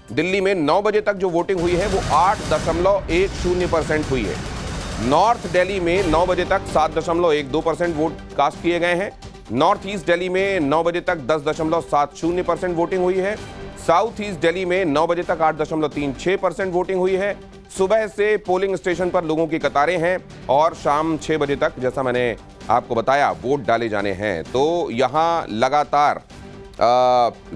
दिल्ली में 9 बजे तक जो वोटिंग हुई है वो 8.10% हुई है। नॉर्थ दिल्ली में 9 बजे तक 7.12% वोट कास्ट किए गए हैं। नॉर्थ ईस्ट दिल्ली में 9 बजे तक 10.70% वोटिंग हुई है। साउथ ईस्ट दिल्ली में 9 बजे तक 8.36% वोटिंग हुई है। सुबह से पोलिंग स्टेशन पर लोगों की कतारें हैं और शाम 6 बजे तक, जैसा मैंने आपको बताया, वोट डाले जाने हैं। तो यहाँ लगातार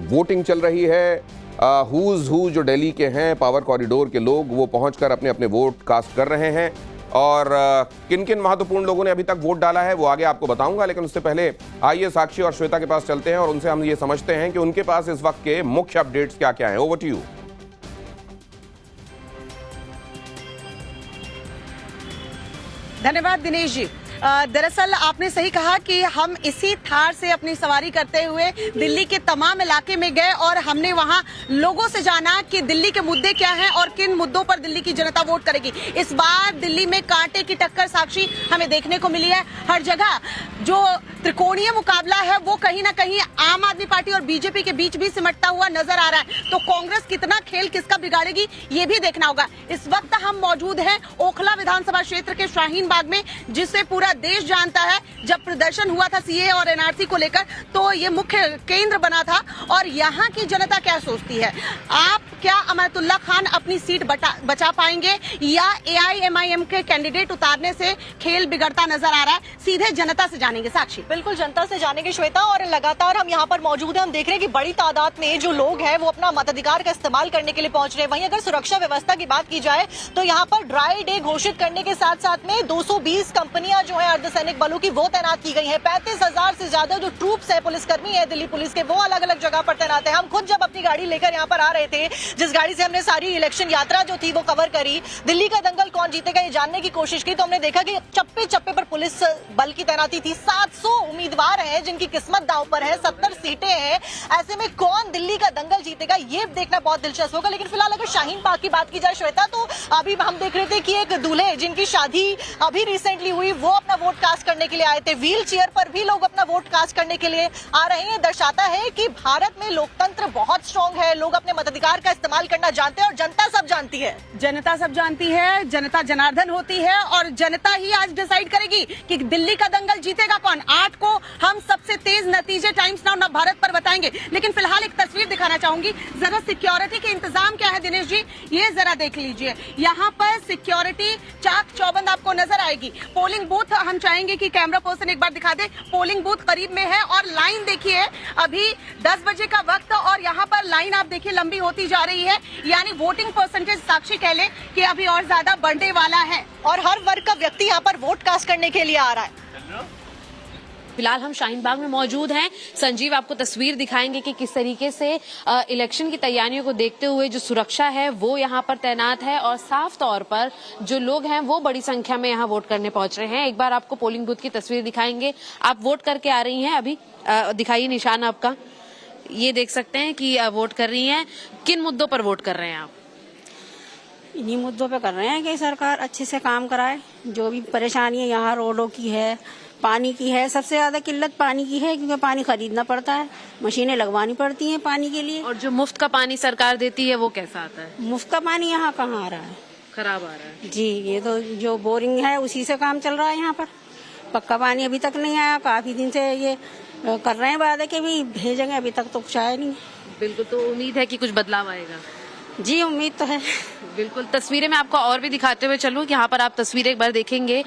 वोटिंग चल रही है। हुज जो दिल्ली के हैं, पावर कॉरिडोर के लोग, वो पहुंचकर अपने अपने वोट कास्ट कर रहे हैं। और किन किन महत्वपूर्ण लोगों ने अभी तक वोट डाला है वो आगे आपको बताऊंगा, लेकिन उससे पहले आइए साक्षी और श्वेता के पास चलते हैं और उनसे हम ये समझते हैं कि उनके पास इस वक्त के मुख्य अपडेट्स क्या क्या हैं। Over to you. धन्यवाद दिनेश जी। दरअसल आपने सही कहा कि हम इसी थार से अपनी सवारी करते हुए दिल्ली के तमाम इलाके में गए और हमने वहां लोगों से जाना कि दिल्ली के मुद्दे क्या हैं और किन मुद्दों पर दिल्ली की जनता वोट करेगी। इस बार दिल्ली में कांटे की टक्कर साक्षी हमें देखने को मिली है। हर जगह जो त्रिकोणीय मुकाबला है वो कहीं ना कहीं आम आदमी पार्टी और बीजेपी के बीच भी सिमटता हुआ नजर आ रहा है। तो कांग्रेस कितना खेल किसका बिगाड़ेगी ये भी देखना होगा। इस वक्त हम मौजूद हैं ओखला विधानसभा क्षेत्र के शाहीन बाग में, जिसे पूरा देश जानता है। जब प्रदर्शन हुआ था सीए और एनआरसी को लेकर तो ये मुख्य केंद्र बना था। और यहाँ की जनता क्या सोचती है, आप क्या अमरतुल्ला खान अपनी सीट बचा पाएंगे या एआईएमआईएम के कैंडिडेट उतारने से खेल बिगड़ता नजर आ रहा है, सीधे जनता से जानेंगे साक्षी। बिल्कुल जनता से जानेंगे श्वेता। और लगातार हम यहाँ पर मौजूद हैं, हम देख रहे हैं कि बड़ी तादाद में जो लोग हैं वो अपना मताधिकार का इस्तेमाल करने के लिए पहुंच रहे हैं। वहीं अगर सुरक्षा व्यवस्था की बात की जाए तो यहाँ पर ड्राई डे घोषित करने के साथ साथ में 220 कंपनियां जो है अर्धसैनिक बलों की वो तैनात की गई है। 35,000 से ज्यादा जो ट्रूप्स है, पुलिसकर्मी है दिल्ली पुलिस के, वो अलग अलग जगह पर तैनात है। हम खुद जब अपनी गाड़ी लेकर यहाँ पर आ रहे थे, जिस गाड़ी से हमने सारी इलेक्शन यात्रा जो थी वो कवर करी, दिल्ली का दंगल कौन जीतेगा ये जानने की कोशिश की, तो हमने देखा कि चप्पे चप्पे पर पुलिस बल की तैनाती थी। 700 उम्मीदवार हैं जिनकी किस्मत दांव पर है, 70 सीटें हैं। ऐसे में कौन दिल्ली का दंगल जीतेगा ये देखना बहुत दिलचस्प होगा। लेकिन फिलहाल अगर शाहीन बाग की बात की जाए श्वेता, तो अभी हम देख रहे थे कि एक दूल्हे जिनकी शादी अभी रिसेंटली हुई वो अपना वोट कास्ट करने के लिए आए थे। व्हील चेयर पर भी लोग अपना वोट कास्ट करने के लिए आ रहे हैं। दर्शाता है कि भारत में लोकतंत्र बहुत स्ट्रांग है, लोग अपने मताधिकार का इस्तेमाल करना जानते हैं और जनता सब जानती है। जनता सब जानती है, जनता जनार्दन होती है और जनता ही आज डिसाइड करेगी कि दिल्ली का दंगल जीतेगा कौन। 8 को हम सबसे तेज नतीजे टाइम्स नाउ भारत पर बताएंगे। लेकिन फिलहाल एक तस्वीर दिखाना चाहूंगी, जरा सिक्योरिटी के इंतजाम क्या है दिनेश जी, ये जरा देख लीजिए। यहाँ पर सिक्योरिटी चाक चौबंद आपको नजर आएगी। पोलिंग बूथ हम चाहेंगे कि कैमरा पर्सन एक बार दिखा दे। पोलिंग बूथ करीब में है और लाइन देखिए, अभी 10 बजे का वक्त और यहाँ पर लाइन आप देखिए लंबी होती जा रही है। यानी वोटिंग परसेंटेज साक्षी कह ले कि अभी और ज्यादा बढ़ने वाला है और हर वर्ग का व्यक्ति यहाँ पर वोट कास्ट करने के लिए आ रहा है। फिलहाल हम शाहीन बाग में मौजूद हैं। संजीव आपको तस्वीर दिखाएंगे कि किस तरीके से इलेक्शन की तैयारियों को देखते हुए जो सुरक्षा है वो यहाँ पर तैनात है और साफ तौर पर जो लोग हैं वो बड़ी संख्या में यहाँ वोट करने पहुंच रहे हैं। एक बार आपको पोलिंग बूथ की तस्वीर दिखाएंगे। आप वोट करके आ रही हैं अभी, दिखाइए निशान आपका। ये देख सकते हैं कि वोट कर रही हैं। किन मुद्दों पर वोट कर रहे हैं आप? इन्हीं मुद्दों पे कर रहे हैं कि सरकार अच्छे से काम कराए। जो भी परेशानी यहाँ रोडों की है, पानी की है, सबसे ज्यादा किल्लत पानी की है क्योंकि पानी खरीदना पड़ता है, मशीनें लगवानी पड़ती हैं पानी के लिए। और जो मुफ्त का पानी सरकार देती है वो कैसा आता है? मुफ्त का पानी यहाँ कहाँ आ रहा है, खराब आ रहा है जी। ये तो जो बोरिंग है उसी से काम चल रहा है यहाँ पर। पक्का पानी अभी तक नहीं आया। काफी दिन से ये कर रहे हैं वादे के भी भेजेंगे, अभी तक तो कुछ आया नहीं। बिल्कुल, तो उम्मीद है कि कुछ बदलाव आएगा। जी उम्मीद तो है। बिल्कुल, तस्वीरें मैं आपको और भी दिखाते हुए चलूं। यहाँ पर आप तस्वीरें एक बार देखेंगे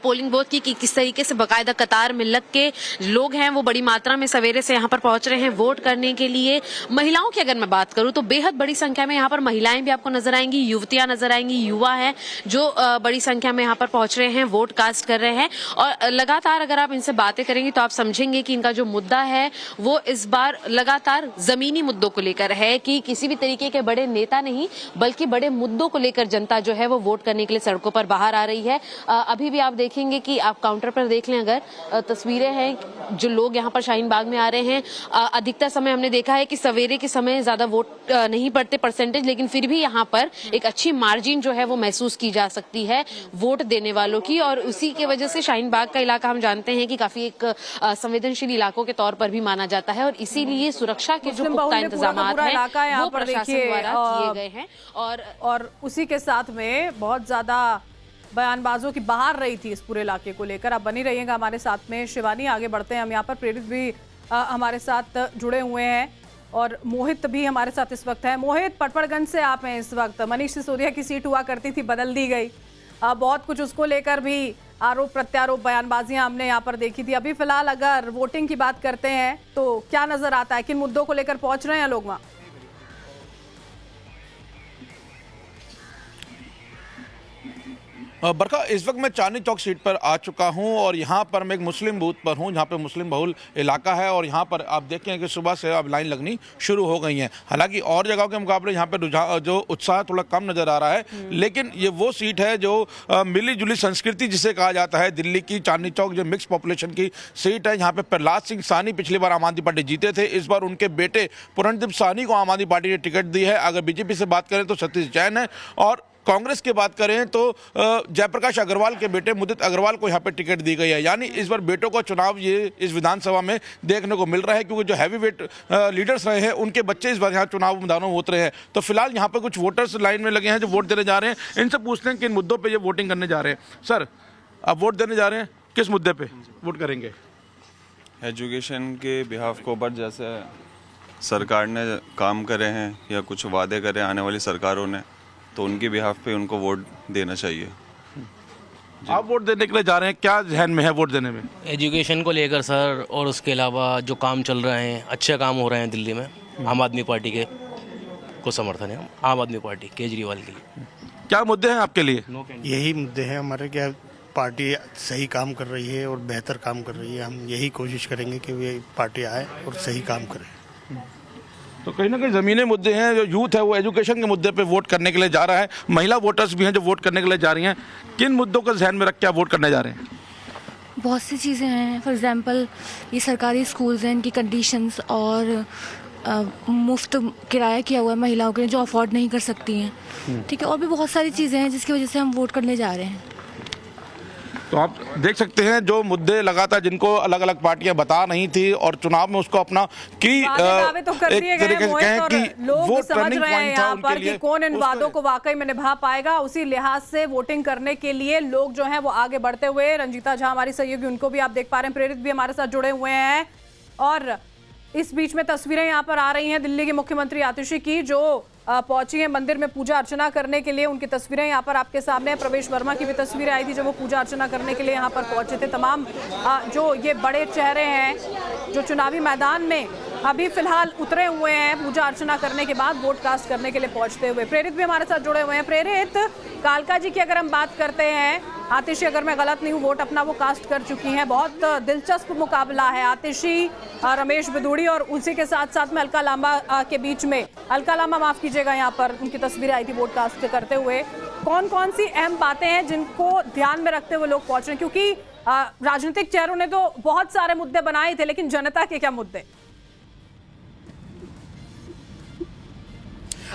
पोलिंग बूथ की कि किस तरीके से बकायदा कतार में लग के लोग हैं वो बड़ी मात्रा में सवेरे से यहाँ पर पहुंच रहे हैं वोट करने के लिए। महिलाओं की अगर मैं बात करूं तो बेहद बड़ी संख्या में यहाँ पर महिलाएं भी आपको नजर आएंगी, युवतियां नजर आएंगी, युवा है जो बड़ी संख्या में यहाँ पर पहुंच रहे हैं, वोट कास्ट कर रहे हैं। और लगातार अगर आप इनसे बातें करेंगे तो आप समझेंगे कि इनका जो मुद्दा है वो इस बार लगातार जमीनी मुद्दों को लेकर है कि किसी भी तरीके के बड़े नेता नहीं बल्कि बड़े मुद्दों को लेकर जनता जो है वो वोट करने के लिए सड़कों पर बाहर आ रही है। अभी भी आप देखेंगे कि आप काउंटर पर देख लें, अगर तस्वीरें हैं जो लोग यहाँ पर शाहीन बाग में आ रहे हैं। अधिकतर समय हमने देखा है कि सवेरे के समय ज्यादा वोट नहीं पड़ते परसेंटेज, लेकिन फिर भी यहाँ पर एक अच्छी मार्जिन जो है वो महसूस की जा सकती है वोट देने वालों की। और उसी की वजह से शाहीन बाग का इलाका हम जानते हैं कि काफी एक संवेदनशील इलाकों के तौर पर भी माना जाता है और इसीलिए सुरक्षा के जो पुख्ता इंतजाम हैं वो प्रशासन द्वारा किए गए हैं। और उसी के साथ में बहुत ज़्यादा बयानबाजों की बाहर रही थी इस पूरे इलाके को लेकर। आप बनी रहिएगा हमारे साथ में। शिवानी, आगे बढ़ते हैं हम यहाँ पर। प्रेरित भी हमारे साथ जुड़े हुए हैं और मोहित भी हमारे साथ इस वक्त है। मोहित, पटपड़गंज से आप हैं इस वक्त। मनीष सिसोदिया की सीट हुआ करती थी, बदल दी गई। बहुत कुछ उसको लेकर भी आरोप प्रत्यारोप बयानबाजियां हमने यहाँ पर देखी थी। अभी फिलहाल अगर वोटिंग की बात करते हैं तो क्या नजर आता है, किन मुद्दों को लेकर पहुंच रहे हैं लोग वहाँ? बरखा, इस वक्त मैं चांदनी चौक सीट पर आ चुका हूं और यहां पर मैं एक मुस्लिम बूथ पर हूं जहां पे मुस्लिम बहुल इलाका है और यहां पर आप देखें कि सुबह से अब लाइन लगनी शुरू हो गई है। हालांकि और जगहों के मुकाबले यहां पर रुझान जो उत्साह थोड़ा कम नजर आ रहा है, लेकिन ये वो सीट है जो मिली जुली संस्कृति जिसे कहा जाता है, दिल्ली की चांदनी चौक जो मिक्स पॉपुलेशन की सीट है। यहाँ पे प्रहलाद सिंह साहनी पिछली बार आम आदमी पार्टी जीते थे, इस बार उनके बेटे पूरणदीप साहनी को आम आदमी पार्टी ने टिकट दी है। अगर बीजेपी से बात करें तो सतीश जैन है और कांग्रेस की बात करें तो जयप्रकाश अग्रवाल के बेटे मुदित अग्रवाल को यहाँ पे टिकट दी गई है। यानी इस बार बेटों का चुनाव ये इस विधानसभा में देखने को मिल रहा है, क्योंकि जो हैवी वेट लीडर्स रहे हैं उनके बच्चे इस बार यहाँ चुनाव मैदानों में उतरे हैं। तो फिलहाल यहाँ पे कुछ वोटर्स लाइन में लगे हैं जो वोट देने जा रहे हैं। इनसे पूछते हैं किन मुद्दों पर ये वोटिंग करने जा रहे हैं। सर, आप वोट देने जा रहे हैं, किस मुद्दे पर वोट करेंगे? एजुकेशन के बिहाफ के ऊपर जैसे सरकार ने काम करे हैं या कुछ वादे करे आने वाली सरकारों ने, तो उनके बिहाफ पे उनको वोट देना चाहिए। आप वोट देने के लिए जा रहे हैं, क्या जहन में है वोट देने में? एजुकेशन को लेकर सर, और उसके अलावा जो काम चल रहे हैं, अच्छे काम हो रहे हैं दिल्ली में, आम आदमी पार्टी के को समर्थन है, आम आदमी पार्टी केजरीवाल के लिए। क्या मुद्दे हैं आपके लिए? यही मुद्दे हैं हमारे। क्या पार्टी सही काम कर रही है और बेहतर काम कर रही है। हम यही कोशिश करेंगे कि वे पार्टी आए और सही काम करे। तो कहीं ना कहीं ज़मीनी मुद्दे हैं, जो यूथ है वो एजुकेशन के मुद्दे पे वोट करने के लिए जा रहा है। महिला वोटर्स भी हैं जो वोट करने के लिए जा रही हैं। किन मुद्दों को ध्यान में रख के आप वोट करने जा रहे हैं? बहुत सी चीज़ें हैं। फॉर एग्जांपल ये सरकारी स्कूल्स हैं, इनकी कंडीशंस और मुफ्त किराया किया हुआ है महिलाओं के लिए जो अफोर्ड नहीं कर सकती हैं। ठीक है, और भी बहुत सारी चीज़ें हैं जिसकी वजह से हम वोट करने जा रहे हैं। तो आप देख सकते हैं जो मुद्दे लगातार जिनको अलग अलग पार्टियां बता नहीं थी और चुनाव में उसको अपना की दावे तो कर दिए गए मोहित, और लोग वो समझ टर्निंग रहे हैं पॉइंट था यहाँ उनके पर लिए। कि कौन इन वादों को वाकई में निभा पाएगा। उसी लिहाज से वोटिंग करने के लिए लोग जो हैं वो आगे बढ़ते हुए, रंजीता झा हमारी सहयोगी, उनको भी आप देख पा रहे हैं, प्रेरित भी हमारे साथ जुड़े हुए हैं। और इस बीच में तस्वीरें यहाँ पर आ रही हैं दिल्ली के मुख्यमंत्री आतिशी की, जो पहुंची हैं मंदिर में पूजा अर्चना करने के लिए। उनकी तस्वीरें यहाँ पर आपके सामने हैं। प्रवेश वर्मा की भी तस्वीरें आई थी जब वो पूजा अर्चना करने के लिए यहाँ पर पहुंचे थे। तमाम जो ये बड़े चेहरे हैं जो चुनावी मैदान में अभी फिलहाल उतरे हुए हैं पूजा अर्चना करने के बाद वोट कास्ट करने के लिए पहुंचते हुए। प्रेरित भी हमारे साथ जुड़े हुए हैं। प्रेरित, कालका जी की अगर हम बात करते हैं, आतिशी अगर मैं गलत नहीं हूँ वोट अपना वो कास्ट कर चुकी हैं। बहुत दिलचस्प मुकाबला है आतिशी, रमेश बिदूड़ी और उसी के साथ साथ में अलका लांबा के बीच में। अलका लांबा माफ कीजिएगा, यहाँ पर उनकी तस्वीरें आई थी वोट कास्ट करते हुए। कौन कौन सी अहम बातें हैं जिनको ध्यान में रखते हुए लोग पहुंच रहे हैं, क्योंकि राजनीतिक चेहरों ने तो बहुत सारे मुद्दे बनाए थे, लेकिन जनता के क्या मुद्दे?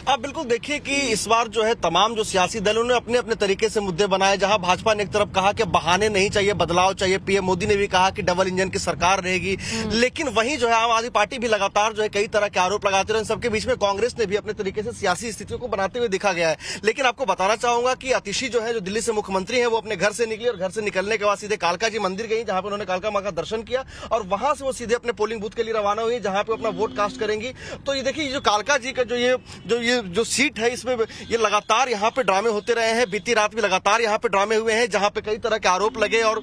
आप बिल्कुल देखिए कि इस बार जो है तमाम जो सियासी दलों ने अपने अपने तरीके से मुद्दे बनाए। जहां भाजपा ने एक तरफ कहा कि बहाने नहीं चाहिए, बदलाव चाहिए। पीएम मोदी ने भी कहा कि डबल इंजन की सरकार रहेगी, लेकिन वहीं जो है आम आदमी पार्टी भी लगातार जो है कई तरह के आरोप लगाते रहे। सबके बीच में कांग्रेस ने भी अपने तरीके से सियासी स्थितियों को बनाते हुए दिखा गया है। लेकिन आपको बताना चाहूंगा कि आतिशी जो है, जो दिल्ली से मुख्यमंत्री है, वो अपने घर से निकली और घर से निकलने के बाद सीधे कालका जी मंदिर गई, जहां पर उन्होंने कालका मां का दर्शन किया और वहां से वो सीधे अपने पोलिंग बूथ के लिए रवाना हुई, जहां पे अपना वोट कास्ट करेंगी। तो ये देखिए, जो कालका जी का जो सीट है, इसमें ये लगातार यहाँ पे ड्रामे होते रहे हैं। बीती रात भी लगातार यहाँ पे ड्रामे हुए हैं, जहाँ पे कई तरह के आरोप लगे और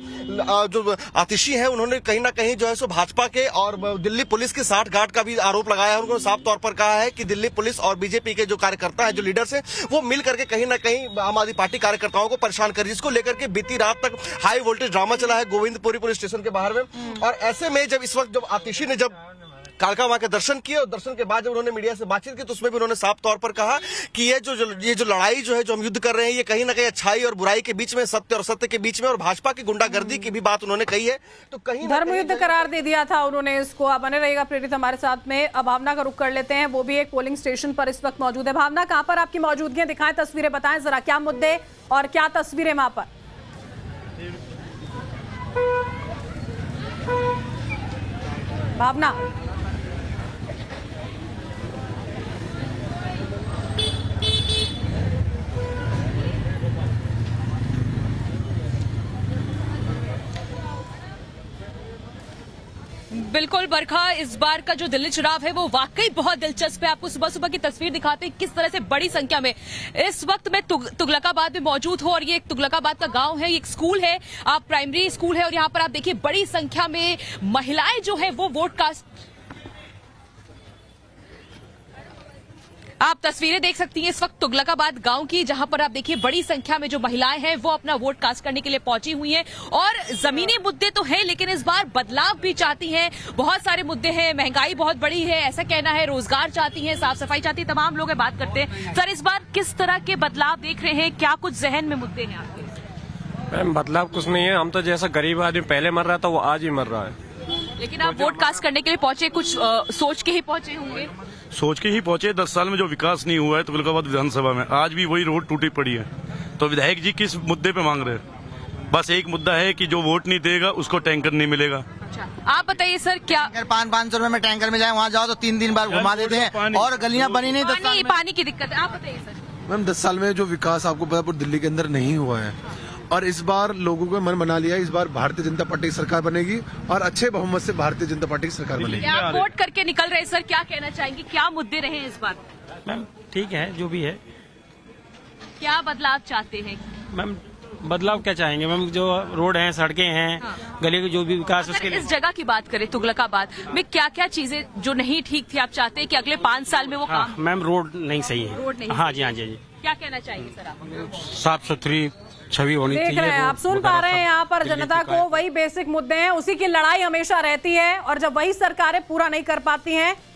जो आतिशी है उन्होंने कहीं ना कहीं जो है सो भाजपा के और दिल्ली पुलिस की साठगांठ का भी आरोप लगाया है। उन्होंने साफ तौर पर कहा है कि दिल्ली पुलिस और बीजेपी के जो कार्यकर्ता है, जो लीडर्स है, वो मिल करके कहीं ना कहीं आम आदमी पार्टी कार्यकर्ताओं को परेशान कर, जिसको लेकर के बीती रात तक हाई वोल्टेज ड्रामा चला है गोविंदपुरी पुलिस स्टेशन के बाहर में। और ऐसे में जब इस वक्त जब आतिशी ने जब कालका मां के दर्शन किए और दर्शन के बाद जब उन्होंने मीडिया से बातचीत की, तो उसमें भी उन्होंने साफ तौर पर कहा कि ये जो लड़ाई जो है, जो हम युद्ध कर रहे हैं, ये कहीं ना कहीं अच्छाई और बुराई के बीच में, सत्य और सत्य के बीच में, और भाजपा की गुंडागर्दी की भी बात उन्होंने कही है। तो कहीं धर्म युद्ध करार दे दिया था उन्होंने इसको। आप बने रहिएगा प्रेरित हमारे साथ में। अब भावना का रुख कर लेते हैं, वो भी एक पोलिंग स्टेशन पर इस वक्त मौजूद है। भावना, कहां पर आपकी मौजूदगी? दिखाएं तस्वीरें, बताएं जरा क्या मुद्दे और क्या तस्वीरें वहां पर। भावना, बिल्कुल बरखा, इस बार का जो दिल्ली चुनाव है वो वाकई बहुत दिलचस्प है। आपको सुबह सुबह की तस्वीर दिखाते हैं किस तरह से बड़ी संख्या में इस वक्त मैं तुगलकाबाद में मौजूद हूँ और ये एक तुगलकाबाद का गांव है, ये एक स्कूल है, आप प्राइमरी स्कूल है और यहाँ पर आप देखिए बड़ी संख्या में महिलाएं जो है वो वोट कास्ट, आप तस्वीरें देख सकती हैं इस वक्त तुगलकाबाद गांव की, जहां पर आप देखिए बड़ी संख्या में जो महिलाएं हैं वो अपना वोट कास्ट करने के लिए पहुंची हुई हैं और जमीनी मुद्दे तो हैं लेकिन इस बार बदलाव भी चाहती हैं। बहुत सारे मुद्दे हैं, महंगाई बहुत बड़ी है ऐसा कहना है, रोजगार चाहती हैं, साफ सफाई चाहती है, तमाम लोग बात करते हैं। सर, इस बार किस तरह के बदलाव देख रहे हैं, क्या कुछ जहन में मुद्दे हैं आपके? मैम बदलाव कुछ नहीं है, हम तो जैसा गरीब आदमी पहले मर रहा था वो आज ही मर रहा है। लेकिन आप वोट कास्ट करने के लिए पहुंचे, कुछ सोच के ही पहुंचे होंगे? सोच के ही पहुंचे। 10 साल में जो विकास नहीं हुआ है तुगलकाबाद विधानसभा में, आज भी वही रोड टूटी पड़ी है। तो विधायक जी किस मुद्दे पे मांग रहे हैं? बस एक मुद्दा है कि जो वोट नहीं देगा उसको टैंकर नहीं मिलेगा। अच्छा, आप बताइए सर, क्या 500 रुपए में टैंकर में जाए, वहाँ जाओ तो 3 बार घुमा देते हैं और गलियां बनी नहीं। पानी की दिक्कत है, आप बताइए सर। मैम 10 साल में जो विकास आपको पता पूरी दिल्ली के अंदर नहीं हुआ है और इस बार लोगों को मन बना लिया, इस बार भारतीय जनता पार्टी की सरकार बनेगी और अच्छे बहुमत से भारतीय जनता पार्टी की सरकार बनेगी। आप वोट करके निकल रहे सर, क्या कहना चाहेंगे, क्या मुद्दे रहे इस बार? मैम ठीक है जो भी है। क्या बदलाव चाहते हैं? मैम बदलाव क्या चाहेंगे मैम, जो रोड हैं, सड़कें हैं, गली के जो भी विकास उसके लिए। इस जगह की बात करें तुगलकाबाद में, क्या क्या चीजें जो नहीं ठीक थी आप चाहते हैं कि अगले 5 साल में वो काम? मैम रोड नहीं सही है। रोड नहीं, हाँ जी, हाँ जी, क्या कहना चाहेंगे सर आप? साफ सुथरी छवि होनी चाहिए। देख रहे हैं आप, सुन पा रहे हैं यहाँ पर जनता को वही बेसिक मुद्दे हैं, उसी की लड़ाई हमेशा रहती है और जब वही सरकारें पूरा नहीं कर पाती हैं